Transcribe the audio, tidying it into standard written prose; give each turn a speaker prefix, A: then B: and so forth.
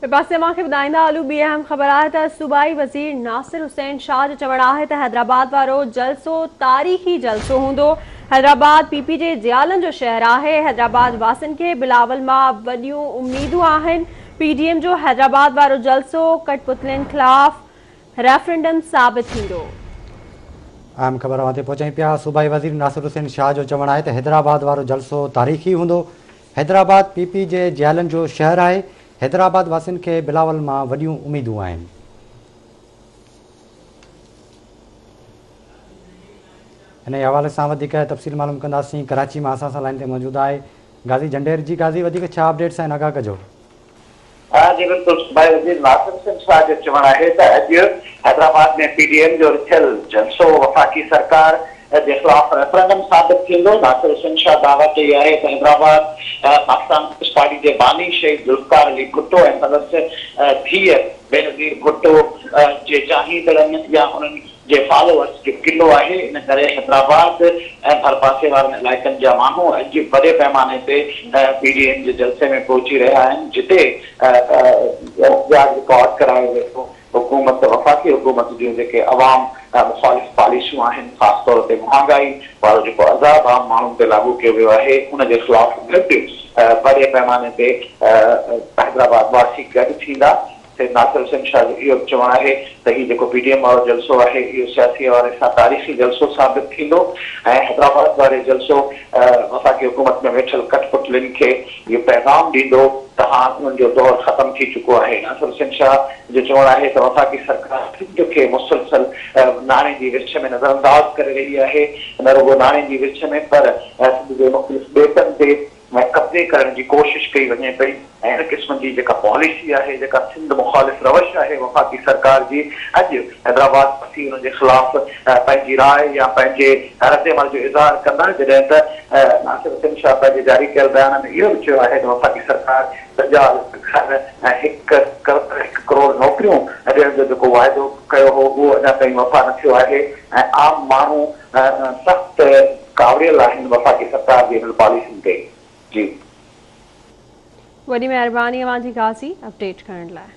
A: पासे मूंखे ॿुधाईंदा हलूं ॿी अहम ख़बर आहे त सूबाई वज़ीर नासिर हुसैन शाह जो चवणु आहे त हैदराबाद वारो जलसो तारीख़ी जलसो हूंदो। हैदराबाद पीपी जे जियालनि जो शहर आहे। हैदराबाद वासियुनि खे बिलावल मां वॾियूं उम्मीदूं आहिनि। पीडीएम जो हैदराबाद वारो जलसो कठपुतलियुनि ख़िलाफ़ रेफरेंडम साबित थींदो।
B: अहम ख़बर ते पहुचाई पिया। सूबाई वज़ीर नासिर हुसैन शाह जो चवणु आहे त हैदराबाद वारो जलसो तारीख़ी हूंदो। हैदराबाद पीपी जे जियालनि जो शहर आहे। हैदराबाद वासियुनि खे बिलावल मां वॾियूं उम्मीदूं आहिनि। हिन हवाले सां वधीक तफ़सील मालूम कंदासीं। कराची मां असां सां लाइन ते मौजूदु आहे गाज़ी झंडेर जी। गाज़ी वधीक छा अपडेट्स आहिनि आगाह कजो।
C: जी बिल्कुल, सूबाई वज़ीर नासिर हुसैन शाह जो चवणु आहे त अॼु हैदराबाद में पीडीएम जो थियल जलसो वफ़ाक़ी सरकार जे ख़िलाफ़ रेफरेंडम साबित थींदो। नासिर हुसैन शाह दावा कई आहे त हैदराबाद पाकिस्तान पीपल्स पार्टी जे बानी शहीद ज़ुल्फ़िकार अली भुट्टो ऐं संदसि धीअ बेनज़ीर भुट्टो जे चाहींदड़नि या उन्हनि जे फॉलोअर्स जो किलो आहे। इन करे हैदराबाद ऐं भरपासे वारनि इलाइक़नि जा माण्हू अॼु वॾे पैमाने ते पीडीएम जे जलसे में पहुची रहिया आहिनि, जिते रिकॉर्ड करायो वेठो। हुकूमत वफ़ाक़ी हुकूमत जूं जेके अवाम मुख़ालिफ़ पॉलिसियूं आहिनि, ख़ासि तौर ते महांगाई वारो जेको अज़ाब आम माण्हुनि ते लागू कयो वियो आहे, उनजे ख़िलाफ़ गॾु वॾे पैमाने ते हैदराबाद वासी गॾु थींदा। नासिर हुसैन शाह जो इहो चवणु आहे त हीउ जेको पीडीएम वारो जलसो आहे इहो सियासी हवाले सां तारीख़ी जलसो साबित थींदो ऐं हैदराबाद वारे जलसो वफ़ाक़ी हुकूमत में वेठल कठपुतलियुनि खे इहो पैगाम ॾींदो त हाणे उन्हनि जो दौरु ख़तमु थी चुको आहे। नासिर हुसैन शाह जो चवणु आहे त वफ़ाक़ी सरकार सिंध खे मुसलसल नाणे जी विच में नज़रअंदाज़ करे रही आहे। न रुॻो नाणे जी विच में पर सिंध जे मुख़्तलिफ़ ॿेटनि ते कब्ज़े करण जी कोशिश कई वञे पई ऐं हिन क़िस्म जी जेका पॉलिसी आहे, जेका सिंध मुख़ालिफ़ रवश आहे वफ़ाक़ी सरकार जी, अॼु हैदराबाद वासी हुनजे ख़िलाफ़ पंहिंजी राय या पंहिंजे रद्दमल जो इज़हार कंदा। जॾहिं त नासिर हुसैन शाह पंहिंजे जारी कयल बयान में इहो बि चयो आहे त वफ़ाक़ी सरकार 50 ऐं 1 करोड़ नौकरियूं ॾियण जो जेको वाइदो कयो हो उहो अञा ताईं वफ़ा न थियो आहे ऐं आम माण्हू सख़्त कावड़ियल आहिनि वफ़ाक़ी सरकार जी हिन पॉलिसियुनि ते। जी
A: वॾी महिरबानी अवां जी गाज़ी अपडेट करण लाइ।